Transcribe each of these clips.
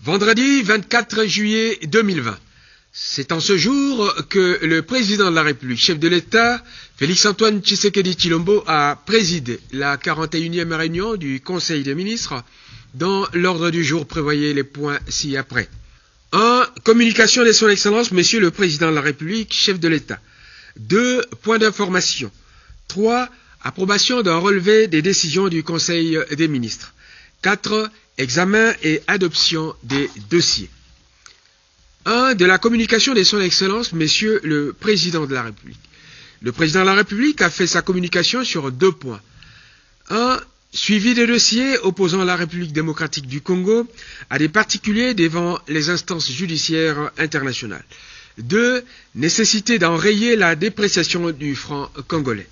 Vendredi 24 juillet 2020. C'est en ce jour que le président de la République, chef de l'État, Félix-Antoine Tshisekedi Tshilombo, a présidé la 41e réunion du Conseil des ministres, dont l'ordre du jour prévoyait les points ci-après. 1. Communication de son Excellence, Monsieur le Président de la République, chef de l'État. 2. Points d'information. 3. Approbation d'un relevé des décisions du Conseil des ministres. 4. Examen et adoption des dossiers. 1. De la communication de son Excellence, Monsieur le Président de la République. Le Président de la République a fait sa communication sur 2 points. 1. Suivi des dossiers opposant la République démocratique du Congo à des particuliers devant les instances judiciaires internationales. 2. Nécessité d'enrayer la dépréciation du franc congolais.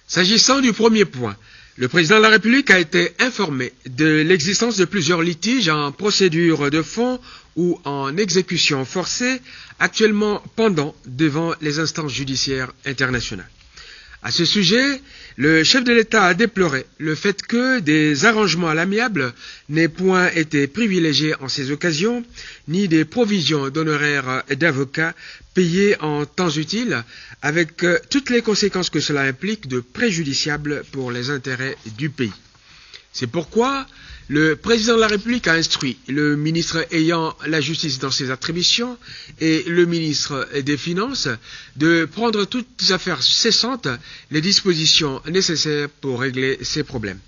S'agissant du premier point, le président de la République a été informé de l'existence de plusieurs litiges en procédure de fond ou en exécution forcée actuellement pendant devant les instances judiciaires internationales. À ce sujet, le chef de l'État a déploré le fait que des arrangements à l'amiable n'aient point été privilégiés en ces occasions, ni des provisions d'honoraires d'avocats payés en temps utile, avec toutes les conséquences que cela implique de préjudiciables pour les intérêts du pays. C'est pourquoi le président de la République a instruit le ministre ayant la justice dans ses attributions et le ministre des Finances de prendre toutes affaires cessantes les dispositions nécessaires pour régler ces problèmes.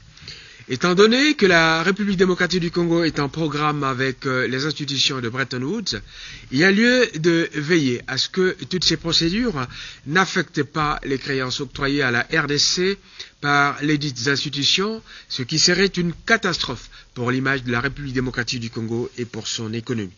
Étant donné que la République démocratique du Congo est en programme avec les institutions de Bretton Woods, il y a lieu de veiller à ce que toutes ces procédures n'affectent pas les créances octroyées à la RDC par les dites institutions, ce qui serait une catastrophe pour l'image de la République démocratique du Congo et pour son économie.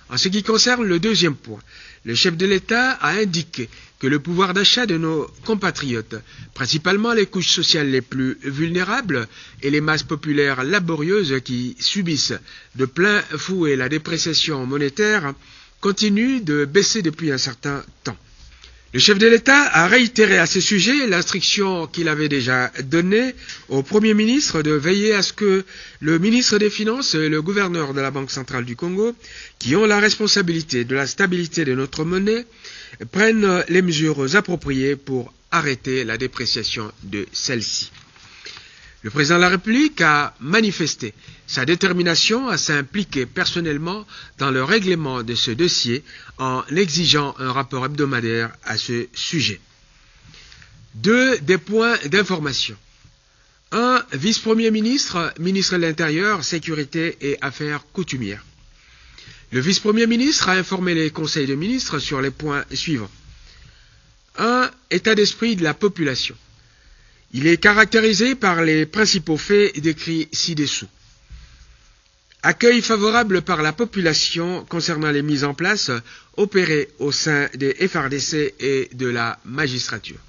En ce qui concerne le deuxième point, le chef de l'État a indiqué que le pouvoir d'achat de nos compatriotes, principalement les couches sociales les plus vulnérables et les masses populaires laborieuses qui subissent de plein fouet la dépréciation monétaire, continue de baisser depuis un certain temps. Le chef de l'État a réitéré à ce sujet l'instruction qu'il avait déjà donnée au Premier ministre de veiller à ce que le ministre des Finances et le gouverneur de la Banque centrale du Congo, qui ont la responsabilité de la stabilité de notre monnaie, prennent les mesures appropriées pour arrêter la dépréciation de celle-ci. Le président de la République a manifesté sa détermination à s'impliquer personnellement dans le règlement de ce dossier en exigeant un rapport hebdomadaire à ce sujet. 2. Des points d'information. 1. Vice-premier ministre, ministre de l'Intérieur, Sécurité et Affaires coutumières. Le vice-premier ministre a informé les conseils de ministres sur les points suivants. 1. État d'esprit de la population. Il est caractérisé par les principaux faits décrits ci-dessous. Accueil favorable par la population concernant les mises en place opérées au sein des FRDC et de la magistrature.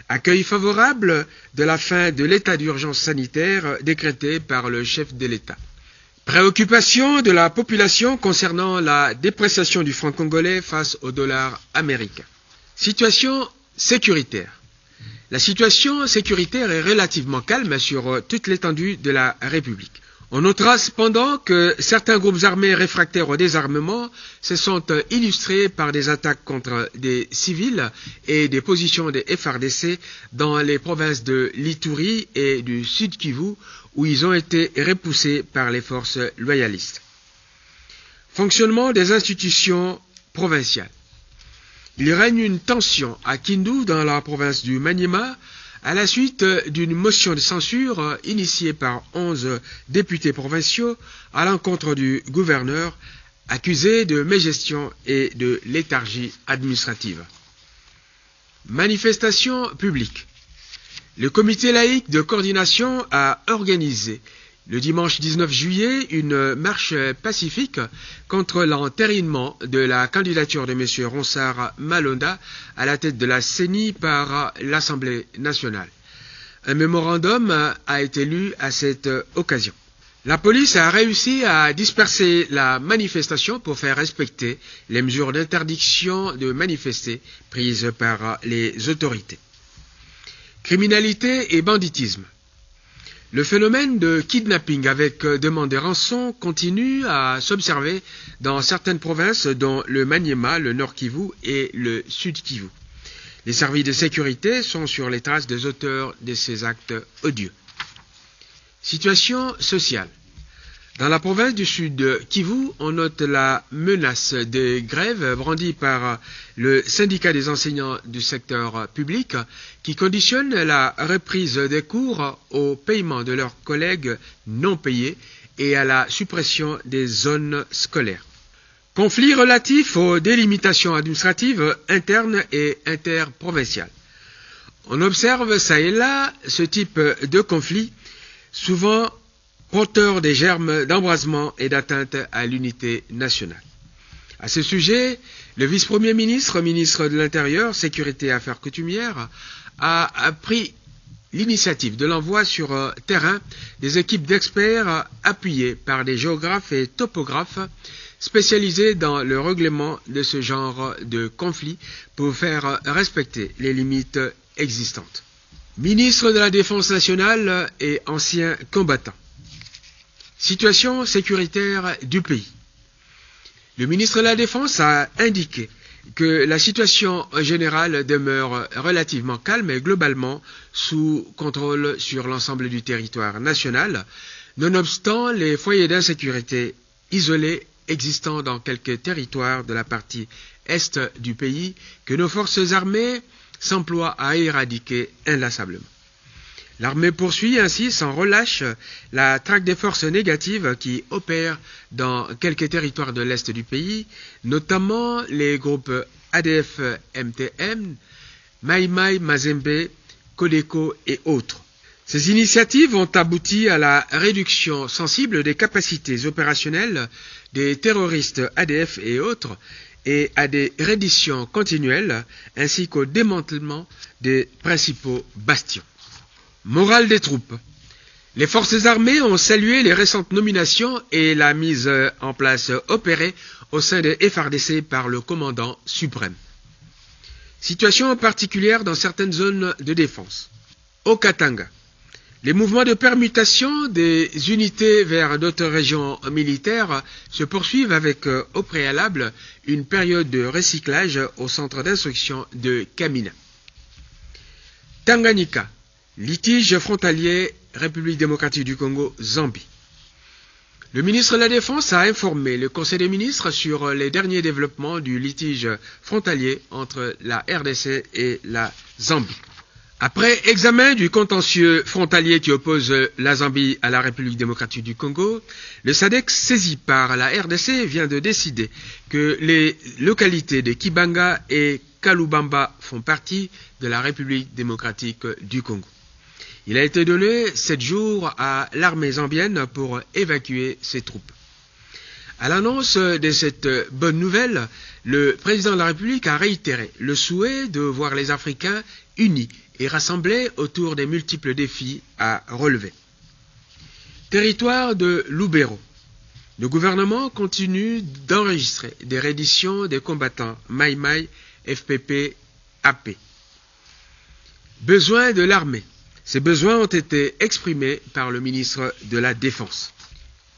Accueil favorable de la fin de l'état d'urgence sanitaire décrété par le chef de l'État. Préoccupation de la population concernant la dépréciation du franc congolais face au dollar américain. Situation sécuritaire. La situation sécuritaire est relativement calme sur toute l'étendue de la République. On notera cependant que certains groupes armés réfractaires au désarmement se sont illustrés par des attaques contre des civils et des positions des FRDC dans les provinces de l'Ituri et du Sud Kivu, où ils ont été repoussés par les forces loyalistes. Fonctionnement des institutions provinciales. Il règne une tension à Kindu, dans la province du Maniema, à la suite d'une motion de censure initiée par 11 députés provinciaux à l'encontre du gouverneur, accusé de mégestion et de léthargie administrative. Manifestation publique. Le comité laïque de coordination a organisé le dimanche 19 juillet une marche pacifique contre l'entérinement de la candidature de M. Ronsard Malonda à la tête de la CENI par l'Assemblée nationale. Un mémorandum a été lu à cette occasion. La police a réussi à disperser la manifestation pour faire respecter les mesures d'interdiction de manifester prises par les autorités. Criminalité et banditisme. Le phénomène de kidnapping avec demande de rançon continue à s'observer dans certaines provinces dont le Maniema, le Nord Kivu et le Sud Kivu. Les services de sécurité sont sur les traces des auteurs de ces actes odieux. Situation sociale. Dans la province du Sud Kivu, on note la menace de grève brandie par le syndicat des enseignants du secteur public qui conditionne la reprise des cours au paiement de leurs collègues non payés et à la suppression des zones scolaires. Conflits relatifs aux délimitations administratives internes et interprovinciales. On observe ça et là ce type de conflit, souvent porteur des germes d'embrasement et d'atteinte à l'unité nationale. À ce sujet, le vice-premier ministre, ministre de l'Intérieur, Sécurité et Affaires coutumières, a pris l'initiative de l'envoi sur terrain des équipes d'experts appuyées par des géographes et topographes spécialisés dans le règlement de ce genre de conflit pour faire respecter les limites existantes. Ministre de la Défense nationale et ancien combattant. Situation sécuritaire du pays. Le ministre de la Défense a indiqué que la situation générale demeure relativement calme et globalement sous contrôle sur l'ensemble du territoire national, nonobstant les foyers d'insécurité isolés existant dans quelques territoires de la partie est du pays que nos forces armées s'emploient à éradiquer inlassablement. L'armée poursuit ainsi sans relâche la traque des forces négatives qui opèrent dans quelques territoires de l'Est du pays, notamment les groupes ADF-MTM, Mai Mai, Mazembe, Codeco et autres. Ces initiatives ont abouti à la réduction sensible des capacités opérationnelles des terroristes ADF et autres et à des redditions continuelles ainsi qu'au démantèlement des principaux bastions. Morale des troupes. Les forces armées ont salué les récentes nominations et la mise en place opérée au sein des FARDC par le commandant suprême. Situation particulière dans certaines zones de défense. Au Katanga. Les mouvements de permutation des unités vers d'autres régions militaires se poursuivent avec au préalable une période de recyclage au centre d'instruction de Kamina. Tanganyika. Litige frontalier, République démocratique du Congo, Zambie. Le ministre de la Défense a informé le Conseil des ministres sur les derniers développements du litige frontalier entre la RDC et la Zambie. Après examen du contentieux frontalier qui oppose la Zambie à la République démocratique du Congo, le SADC saisi par la RDC vient de décider que les localités de Kibanga et Kalubamba font partie de la République démocratique du Congo. Il a été donné 7 jours à l'armée zambienne pour évacuer ses troupes. À l'annonce de cette bonne nouvelle, le président de la République a réitéré le souhait de voir les Africains unis et rassemblés autour des multiples défis à relever. Territoire de Lubero. Le gouvernement continue d'enregistrer des redditions des combattants Mai Mai, FPP, AP. Besoins de l'armée. Ces besoins ont été exprimés par le ministre de la Défense.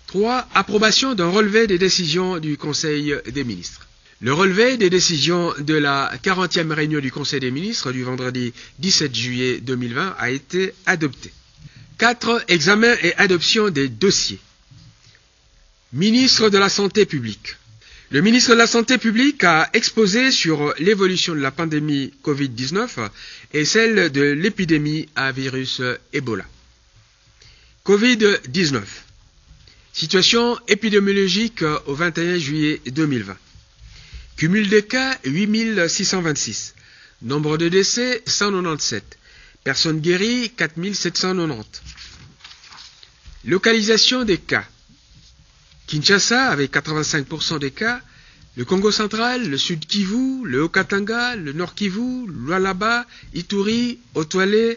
3. Approbation d'un relevé des décisions du Conseil des ministres. Le relevé des décisions de la 40e réunion du Conseil des ministres du vendredi 17 juillet 2020 a été adopté. 4. Examen et adoption des dossiers. Ministre de la Santé publique. Le ministre de la Santé publique a exposé sur l'évolution de la pandémie Covid-19 et celle de l'épidémie à virus Ebola. Covid-19. Situation épidémiologique au 21 juillet 2020. Cumul des cas 8626. Nombre de décès 197. Personnes guéries 4790. Localisation des cas. Kinshasa avec 85% des cas, le Congo central, le Sud Kivu, le Haut-Katanga, le Nord Kivu, Lualaba, Ituri, Otoile,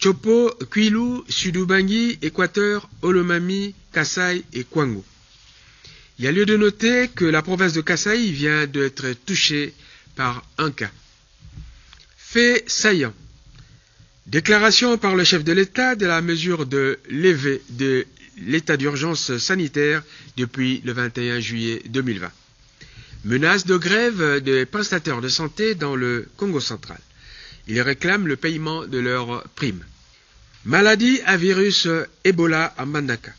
Chopo, Kwilu, Sud-Ubangi, Équateur, Olomami, Kasaï et Kwango. Il y a lieu de noter que la province de Kasaï vient d'être touchée par un cas. Fait saillant. Déclaration par le chef de l'État de la mesure de levée de l'état d'urgence sanitaire depuis le 21 juillet 2020. Menace de grève des prestataires de santé dans le Congo central. Ils réclament le paiement de leurs primes. Maladie à virus Ebola à Mbandaka.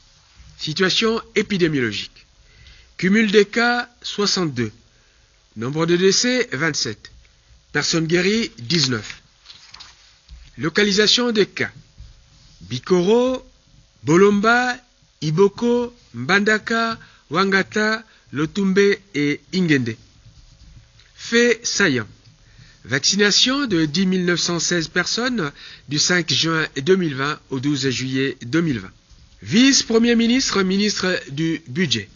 Situation épidémiologique. Cumul des cas 62. Nombre de décès 27. Personnes guéries 19. Localisation des cas. Bikoro, Bolomba, Iboko, Mbandaka, Wangata, Lotumbe et Ingende. Fait saillant. Vaccination de 10 916 personnes du 5 juin 2020 au 12 juillet 2020. Vice-premier ministre, ministre du Budget.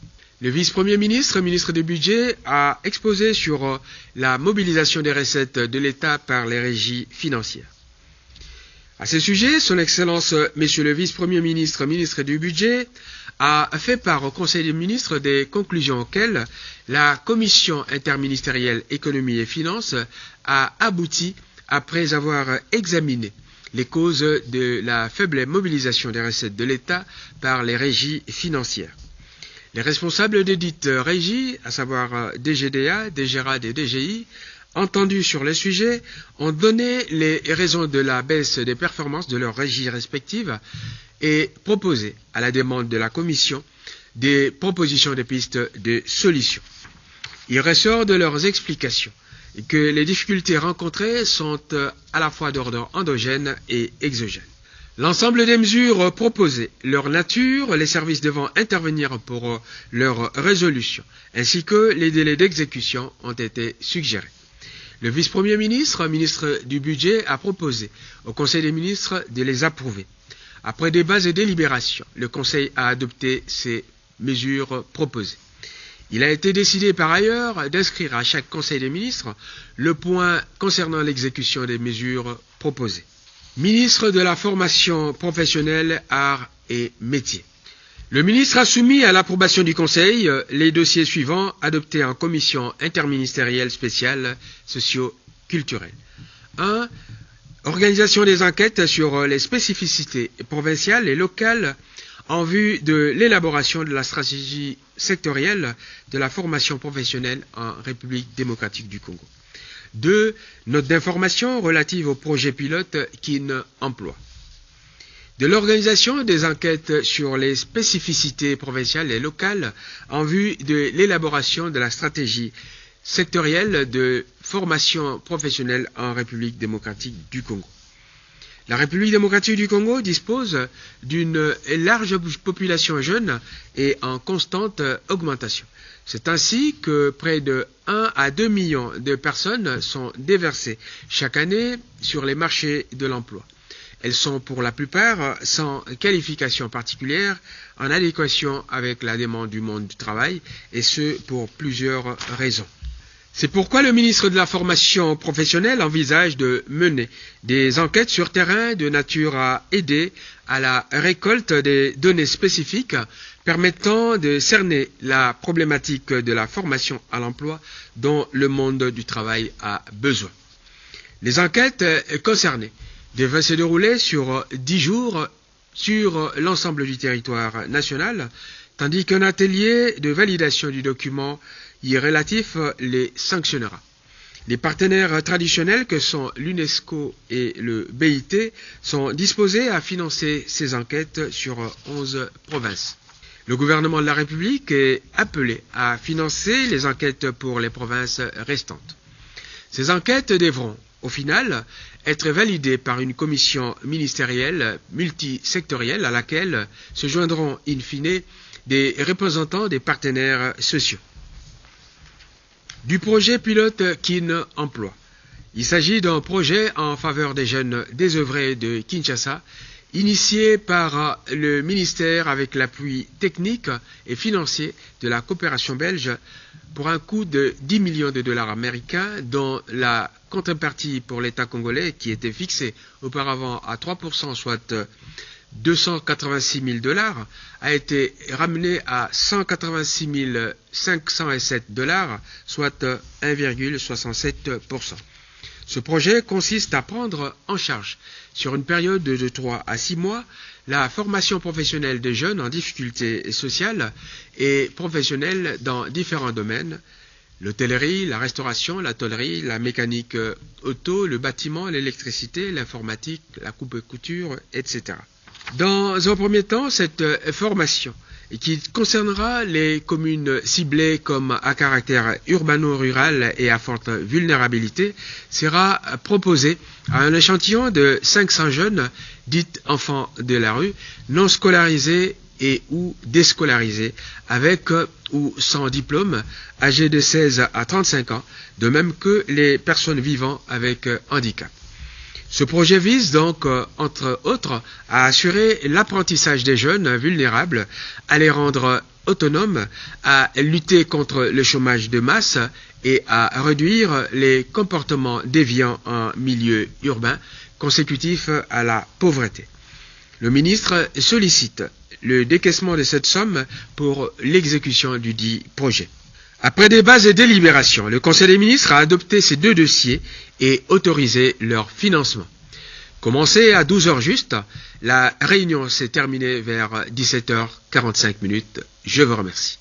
Le vice-premier ministre, ministre du Budget, a exposé sur la mobilisation des recettes de l'État par les régies financières. À ce sujet, son Excellence, Monsieur le vice-premier ministre, ministre du Budget, a fait part au Conseil des ministres des conclusions auxquelles la Commission interministérielle économie et finances a abouti après avoir examiné les causes de la faible mobilisation des recettes de l'État par les régies financières. Les responsables des dites régies, à savoir DGDA, DGRAD et DGI, entendus sur le sujet, ont donné les raisons de la baisse des performances de leurs régies respectives et proposé, à la demande de la Commission, des propositions de pistes de solutions. Il ressort de leurs explications que les difficultés rencontrées sont à la fois d'ordre endogène et exogène. L'ensemble des mesures proposées, leur nature, les services devant intervenir pour leur résolution, ainsi que les délais d'exécution ont été suggérés. Le vice-premier ministre, ministre du Budget, a proposé au Conseil des ministres de les approuver. Après débats et délibérations, le Conseil a adopté ces mesures proposées. Il a été décidé par ailleurs d'inscrire à chaque Conseil des ministres le point concernant l'exécution des mesures proposées. Ministre de la formation professionnelle, arts et métiers. Le ministre a soumis à l'approbation du Conseil les dossiers suivants adoptés en commission interministérielle spéciale socio-culturelle. 1. Organisation des enquêtes sur les spécificités provinciales et locales en vue de l'élaboration de la stratégie sectorielle de la formation professionnelle en République démocratique du Congo. 2. Note d'information relative au projet pilote KIN Emploi. De l'organisation des enquêtes sur les spécificités provinciales et locales en vue de l'élaboration de la stratégie sectorielle de formation professionnelle en République démocratique du Congo. La République démocratique du Congo dispose d'une large population jeune et en constante augmentation. C'est ainsi que près de 1 à 2 millions de personnes sont déversées chaque année sur les marchés de l'emploi. Elles sont pour la plupart sans qualification particulière, en adéquation avec la demande du monde du travail, et ce pour plusieurs raisons. C'est pourquoi le ministre de la Formation professionnelle envisage de mener des enquêtes sur terrain de nature à aider à la récolte des données spécifiques permettant de cerner la problématique de la formation à l'emploi dont le monde du travail a besoin. Les enquêtes concernées devraient se dérouler sur 10 jours sur l'ensemble du territoire national, tandis qu'un atelier de validation du document y relatif les sanctionnera. Les partenaires traditionnels que sont l'UNESCO et le BIT sont disposés à financer ces enquêtes sur 11 provinces. Le gouvernement de la République est appelé à financer les enquêtes pour les provinces restantes. Ces enquêtes devront, au final, être validées par une commission ministérielle multisectorielle à laquelle se joindront in fine des représentants des partenaires sociaux. Du projet pilote KIN Emploi. Il s'agit d'un projet en faveur des jeunes désœuvrés de Kinshasa, initié par le ministère avec l'appui technique et financier de la coopération belge pour un coût de 10 millions de dollars américains, dont la contrepartie pour l'État congolais, qui était fixée auparavant à 3%, soit 286 000 dollars, a été ramenée à 186 507 dollars, soit 1,67%. Ce projet consiste à prendre en charge, sur une période de 3 à 6 mois, la formation professionnelle des jeunes en difficulté sociale et professionnelle dans différents domaines: l'hôtellerie, la restauration, la tôlerie, la mécanique auto, le bâtiment, l'électricité, l'informatique, la coupe et couture, etc. Dans un premier temps, cette formation, qui concernera les communes ciblées comme à caractère urbano-rural et à forte vulnérabilité, sera proposée à un échantillon de 500 jeunes, dits enfants de la rue, non scolarisés et ou déscolarisés, avec ou sans diplôme, âgés de 16 à 35 ans, de même que les personnes vivant avec handicap. Ce projet vise donc, entre autres, à assurer l'apprentissage des jeunes vulnérables, à les rendre autonomes, à lutter contre le chômage de masse et à réduire les comportements déviants en milieu urbain consécutifs à la pauvreté. Le ministre sollicite le décaissement de cette somme pour l'exécution du dit projet. Après débat et délibérations, le Conseil des ministres a adopté ces 2 dossiers et autorisé leur financement. Commencé à 12h juste, la réunion s'est terminée vers 17h45. Je vous remercie.